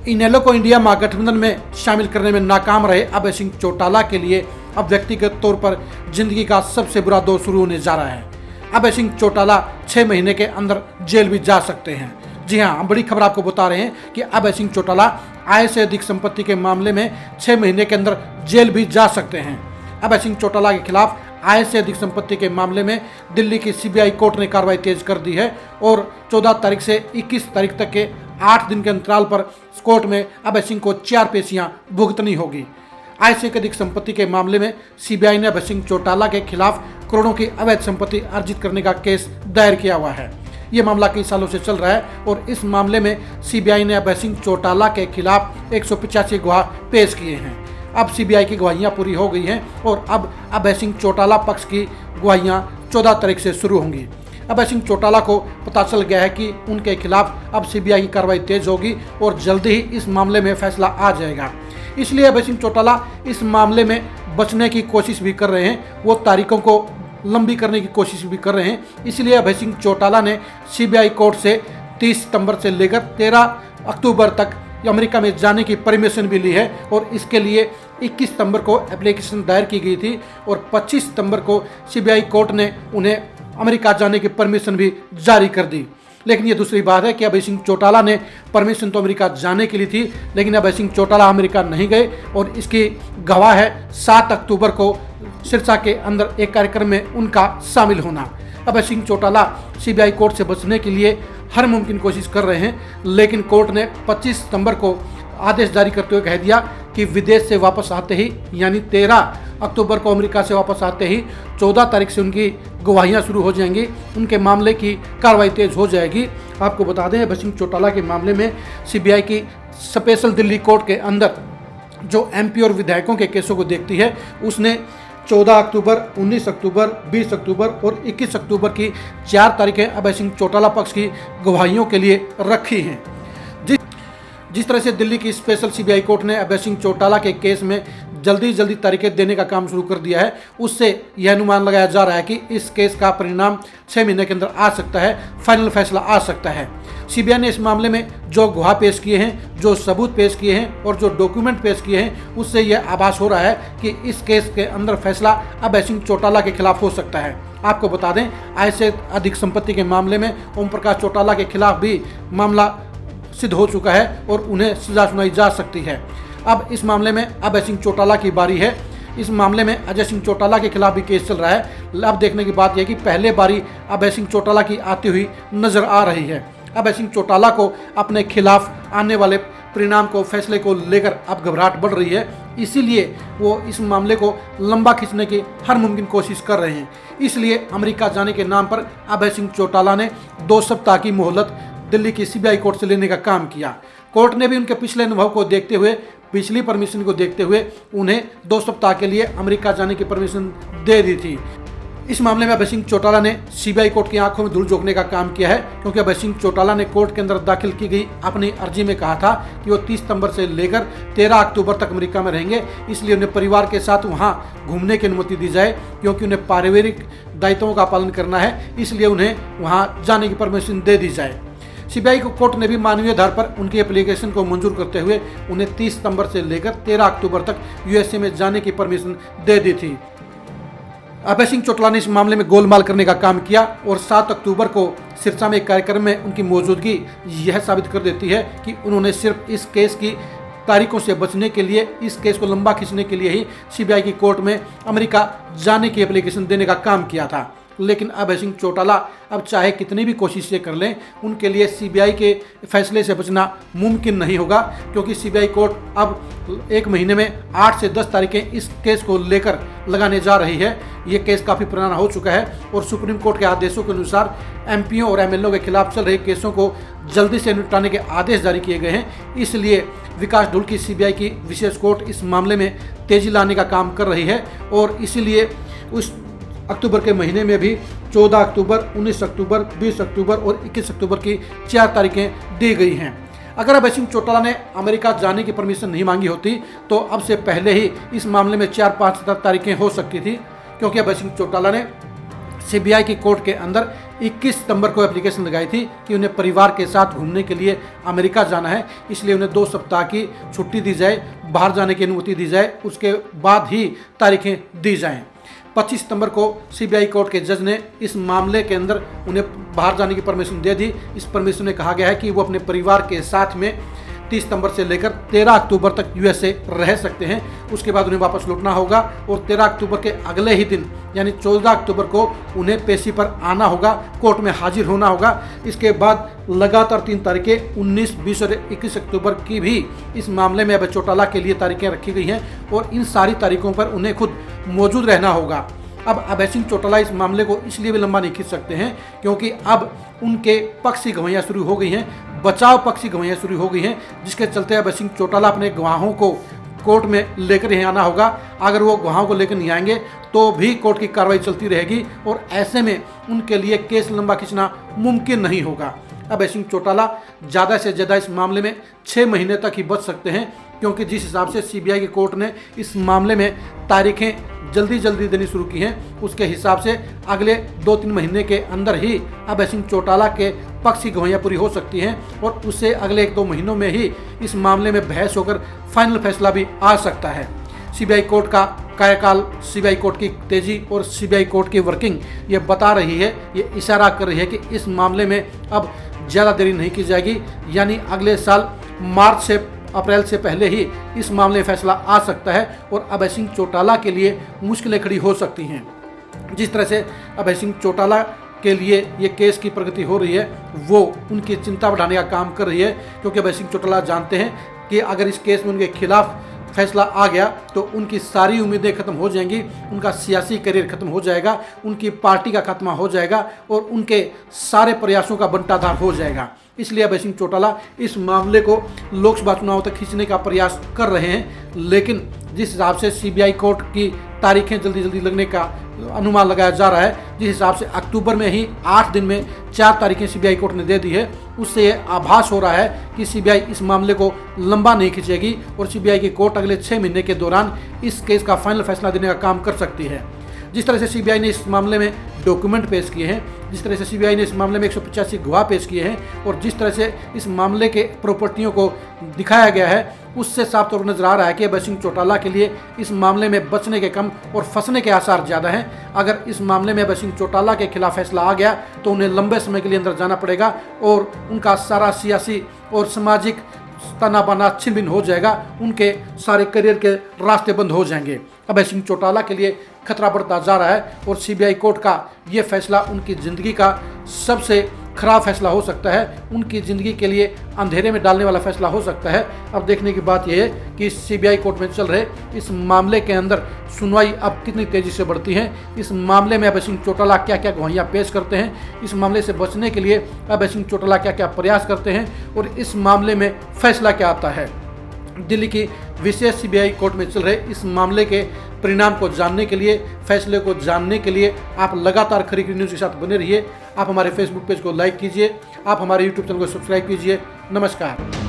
इनेलो को इंडिया महागठबंधन में शामिल करने में नाकाम रहे अभय सिंह चौटाला के लिए अब व्यक्तिगत तौर पर जिंदगी का सबसे बुरा दौर शुरू होने जा रहा है। अभय सिंह चौटाला 6 महीने के अंदर जेल भी जा सकते हैं। जी हाँ, हम बड़ी खबर आपको बता रहे हैं कि अभय सिंह चौटाला आय से अधिक संपत्ति के मामले में 6 महीने के अंदर जेल भी जा सकते हैं। अभय सिंह चौटाला के खिलाफ आय से अधिक संपत्ति के मामले में दिल्ली की सीबीआई कोर्ट ने कार्रवाई तेज कर दी है और 14 तारीख से 21 तारीख तक के 8 दिन के अंतराल पर कोर्ट में अभय सिंह को 4 पेशियां भुगतनी होगी। आय से अधिक संपत्ति के मामले में सीबीआई ने अभय सिंह चौटाला के खिलाफ करोड़ों की अवैध संपत्ति अर्जित करने का केस दायर किया हुआ है। ये मामला कई सालों से चल रहा है और इस मामले में सीबीआई ने अभय सिंह चौटाला के खिलाफ 185 गवाह पेश किए हैं। अब सीबीआई की गवाहियां पूरी हो गई हैं और अब अभय सिंह चौटाला पक्ष की गवाहियां 14 तारीख से शुरू होंगी। अभय सिंह चौटाला को पता चल गया है कि उनके खिलाफ अब सीबीआई की कार्रवाई तेज होगी और जल्दी ही इस मामले में फैसला आ जाएगा। इसलिए अभय सिंह चौटाला इस मामले में बचने की कोशिश भी कर रहे हैं, वो तारीखों को लंबी करने की कोशिश भी कर रहे हैं। इसलिए अभय सिंह चौटाला ने सीबीआई कोर्ट से 30 सितंबर से लेकर 13 अक्टूबर तक अमेरिका में जाने की परमिशन भी ली है और इसके लिए 21 सितंबर को एप्लीकेशन दायर की गई थी और 25 सितंबर को सीबीआई कोर्ट ने उन्हें अमेरिका जाने की परमिशन भी जारी कर दी। लेकिन ये दूसरी बात है कि अभय सिंह चौटाला ने परमिशन तो अमेरिका जाने के लिए थी, लेकिन अभय सिंह चौटाला अमेरिका नहीं गए और इसकी गवाह है 7 अक्टूबर को सिरसा के अंदर एक कार्यक्रम में उनका शामिल होना। अभय सिंह चौटाला सीबीआई कोर्ट से बचने के लिए हर मुमकिन कोशिश कर रहे हैं, लेकिन कोर्ट ने 25 सितंबर को आदेश जारी करते हुए कह दिया कि विदेश से वापस आते ही यानी 13 अक्टूबर को अमेरिका से वापस आते ही 14 तारीख से उनकी गवाहियां शुरू हो जाएंगी, उनके मामले की कार्रवाई तेज हो जाएगी। आपको बता दें, अभय सिंह चौटाला के मामले में सीबीआई की स्पेशल दिल्ली कोर्ट के अंदर जो एमपी और विधायकों के केसों को देखती है, उसने 14 अक्टूबर, 19 अक्टूबर, 20 अक्टूबर और 21 अक्टूबर की 4 तारीखें अभय सिंह चौटाला पक्ष की गवाहियों के लिए रखी हैं। जिस तरह से दिल्ली की स्पेशल सीबीआई कोर्ट ने अभय सिंह चौटाला के केस में जल्दी तारीखें देने का काम शुरू कर दिया है, उससे यह अनुमान लगाया जा रहा है कि इस केस का परिणाम 6 महीने के अंदर आ सकता है, फाइनल फैसला आ सकता है। सीबीआई ने इस मामले में जो गवाह पेश किए हैं, जो सबूत पेश किए हैं और जो डॉक्यूमेंट पेश किए हैं, उससे यह आभास हो रहा है कि इस केस के अंदर फैसला अभय सिंह चौटाला के खिलाफ हो सकता है। आपको बता दें, आय से अधिक संपत्ति के मामले में ओम प्रकाश चौटाला के खिलाफ भी मामला सिद्ध हो चुका है और उन्हें सजा सुनाई जा सकती है। अब इस मामले में अभय सिंह चौटाला की बारी है। इस मामले में अजय सिंह चौटाला के खिलाफ भी केस चल रहा है। अब देखने की बात यह कि पहले बारी अभय सिंह चौटाला की आती हुई नजर आ रही है। अभय सिंह चौटाला को अपने खिलाफ आने वाले परिणाम को, फैसले को लेकर अब घबराहट बढ़ रही है, इसीलिए वो इस मामले को लंबा खींचने की हर मुमकिन कोशिश कर रहे हैं। इसलिए अमेरिका जाने के नाम पर अभय सिंह चौटाला ने 2 सप्ताह की मोहलत दिल्ली की सीबीआई कोर्ट से लेने का काम किया। कोर्ट ने भी उनके पिछले अनुभव को देखते हुए, पिछली परमिशन को देखते हुए उन्हें 2 सप्ताह के लिए अमेरिका जाने की परमिशन दे दी थी। इस मामले में अभय सिंह चौटाला ने सीबीआई कोर्ट की आंखों में धूल झोंकने का काम किया है, क्योंकि अभय सिंह चौटाला ने कोर्ट के अंदर दाखिल की गई अपनी अर्जी में कहा था कि वो 30 सितंबर से लेकर 13 अक्टूबर तक अमेरिका में रहेंगे, इसलिए उन्हें परिवार के साथ वहां घूमने की अनुमति दी जाए, क्योंकि उन्हें पारिवारिक दायित्वों का पालन करना है, इसलिए उन्हें वहां जाने की परमिशन दे दी जाए। सीबीआई कोर्ट ने भी मानवीय आधार पर उनकी एप्लीकेशन को मंजूर करते हुए उन्हें 30 सितंबर से लेकर 13 अक्टूबर तक यूएसए में जाने की परमिशन दे दी थी। अभय सिंह चौटाला ने इस मामले में गोलमाल करने का काम किया और 7 अक्टूबर को सिरसा में एक कार्यक्रम में उनकी मौजूदगी यह साबित कर देती है कि उन्होंने सिर्फ इस केस की तारीखों से बचने के लिए, इस केस को लंबा खींचने के लिए ही सीबीआई की कोर्ट में अमेरिका जाने की एप्लीकेशन देने का काम किया था। लेकिन अभय सिंह चौटाला अब चाहे कितनी भी कोशिशें कर लें, उनके लिए सीबीआई के फैसले से बचना मुमकिन नहीं होगा, क्योंकि सीबीआई कोर्ट अब 1 महीने में 8 से 10 तारीखें इस केस को लेकर लगाने जा रही है। ये केस काफ़ी पुराना हो चुका है और सुप्रीम कोर्ट के आदेशों के अनुसार एमपीओ और एमएलओ के खिलाफ चल रहे केसों को जल्दी से निपटाने के आदेश जारी किए गए हैं। इसलिए विकास ढुल की सीबीआई की विशेष कोर्ट इस मामले में तेजी लाने का काम कर रही है और इसीलिए उस अक्टूबर के महीने में भी 14 अक्टूबर, 19 अक्टूबर, 20 अक्टूबर और 21 अक्टूबर की 4 तारीखें दी गई हैं। अगर अभय सिंह चौटाला ने अमेरिका जाने की परमिशन नहीं मांगी होती तो अब से पहले ही इस मामले में 4-5 तारीखें हो सकती थी, क्योंकि अभय सिंह चौटाला ने सीबीआई की कोर्ट के अंदर 21 सितंबर को एप्लीकेशन लगाई थी कि उन्हें परिवार के साथ घूमने के लिए अमेरिका जाना है, इसलिए उन्हें 2 सप्ताह की छुट्टी दी जाए, बाहर जाने की अनुमति दी जाए, उसके बाद ही तारीखें दी जाएं। 25 सितंबर को सीबीआई कोर्ट के जज ने इस मामले के अंदर उन्हें बाहर जाने की परमिशन दे दी। इस परमिशन में कहा गया है कि वो अपने परिवार के साथ में 30 सितंबर से लेकर 13 अक्टूबर तक यूएसए रह सकते हैं। उसके बाद उन्हें वापस लौटना होगा और 13 अक्टूबर के अगले ही दिन यानी 14 अक्टूबर को उन्हें पेशी पर आना होगा, कोर्ट में हाजिर होना होगा। इसके बाद लगातार 3 तारीखें 19, 20 और 21 अक्टूबर की भी इस मामले में अभय चौटाला के लिए तारीखें रखी गई हैं और इन सारी तारीखों पर उन्हें खुद मौजूद रहना होगा। अब अभय सिंह चौटाला इस मामले को इसलिए भी लंबा नहीं खींच सकते हैं क्योंकि अब उनके पक्ष की गवाहियाँ शुरू हो गई हैं, बचाव पक्ष की गवाहियाँ शुरू हो गई हैं, जिसके चलते अभय सिंह चौटाला अपने गवाहों को कोर्ट में लेकर यहाँ आना होगा। अगर वो गवाहों को लेकर नहीं आएंगे तो भी कोर्ट की कार्रवाई चलती रहेगी और ऐसे में उनके लिए केस लंबा खींचना मुमकिन नहीं होगा। अभय सिंह चौटाला ज़्यादा से ज़्यादा इस मामले में 6 महीने तक ही बच सकते हैं क्योंकि जिस हिसाब से सीबीआई की कोर्ट ने इस मामले में तारीखें जल्दी देनी शुरू की हैं, उसके हिसाब से अगले 2-3 महीने के अंदर ही अभय सिंह चौटाला के पक्ष की गवाहियाँ पूरी हो सकती हैं और उससे अगले 1-2 महीनों में ही इस मामले में बहस होकर फाइनल फैसला भी आ सकता है। सीबीआई कोर्ट का कार्यकाल, सीबीआई कोर्ट की तेजी और सीबीआई कोर्ट की वर्किंग ये बता रही है, ये इशारा कर रही है कि इस मामले में अब ज़्यादा देरी नहीं की जाएगी, यानी अगले साल मार्च से अप्रैल से पहले ही इस मामले में फैसला आ सकता है और अभय सिंह चौटाला के लिए मुश्किलें खड़ी हो सकती हैं। जिस तरह से अभय सिंह चौटाला के लिए ये केस की प्रगति हो रही है वो उनकी चिंता बढ़ाने का काम कर रही है क्योंकि अभय सिंह चौटाला जानते हैं कि अगर इस केस में उनके खिलाफ फैसला आ गया तो उनकी सारी उम्मीदें खत्म हो जाएंगी, उनका सियासी करियर खत्म हो जाएगा, उनकी पार्टी का खात्मा हो जाएगा और उनके सारे प्रयासों का बंटाधार हो जाएगा। इसलिए अभय सिंह चौटाला इस मामले को लोकसभा चुनाव तक खींचने का प्रयास कर रहे हैं, लेकिन जिस हिसाब से सीबीआई कोर्ट की तारीखें जल्दी लगने का अनुमान लगाया जा रहा है, जिस हिसाब से अक्टूबर में ही 8 दिन में 4 तारीखें सीबीआई कोर्ट ने दे दी है, उससे ये आभास हो रहा है कि सीबीआई इस मामले को लंबा नहीं खींचेगी और सीबीआई की कोर्ट अगले 6 महीने के दौरान इस केस का फाइनल फैसला देने का काम कर सकती है। जिस तरह से सीबीआई ने इस मामले में डॉक्यूमेंट पेश किए हैं, जिस तरह से सीबीआई ने इस मामले में 185 गवाह पेश किए हैं और जिस तरह से इस मामले के प्रॉपर्टियों को दिखाया गया है, उससे साफ तौर पर नजर आ रहा है कि अभय सिंह चौटाला के लिए इस मामले में बचने के कम और फंसने के आसार ज़्यादा हैं। अगर इस मामले में अभय सिंह चौटाला के खिलाफ फैसला आ गया तो उन्हें लंबे समय के लिए अंदर जाना पड़ेगा और उनका सारा सियासी और सामाजिक तना बना छिन भिन हो जाएगा, उनके सारे करियर के रास्ते बंद हो जाएंगे। अभय सिंह चौटाला के लिए खतरा बढ़ता जा रहा है और सीबीआई कोर्ट का ये फैसला उनकी ज़िंदगी का सबसे खराब फैसला हो सकता है, उनकी ज़िंदगी के लिए अंधेरे में डालने वाला फैसला हो सकता है। अब देखने की बात यह है कि सीबीआई कोर्ट में चल रहे इस मामले के अंदर सुनवाई अब कितनी तेज़ी से बढ़ती है, इस मामले में अभय सिंह चौटाला क्या क्या गवाहियाँ पेश करते हैं, इस मामले से बचने के लिए अभय सिंह चौटाला क्या क्या प्रयास करते हैं और इस मामले में फैसला क्या आता है। दिल्ली की विशेष सीबीआई कोर्ट में चल रहे इस मामले के परिणाम को जानने के लिए, फैसले को जानने के लिए आप लगातार खरी खरी न्यूज़ के साथ बने रहिए। आप हमारे फेसबुक पेज को लाइक कीजिए, आप हमारे यूट्यूब चैनल को सब्सक्राइब कीजिए। नमस्कार।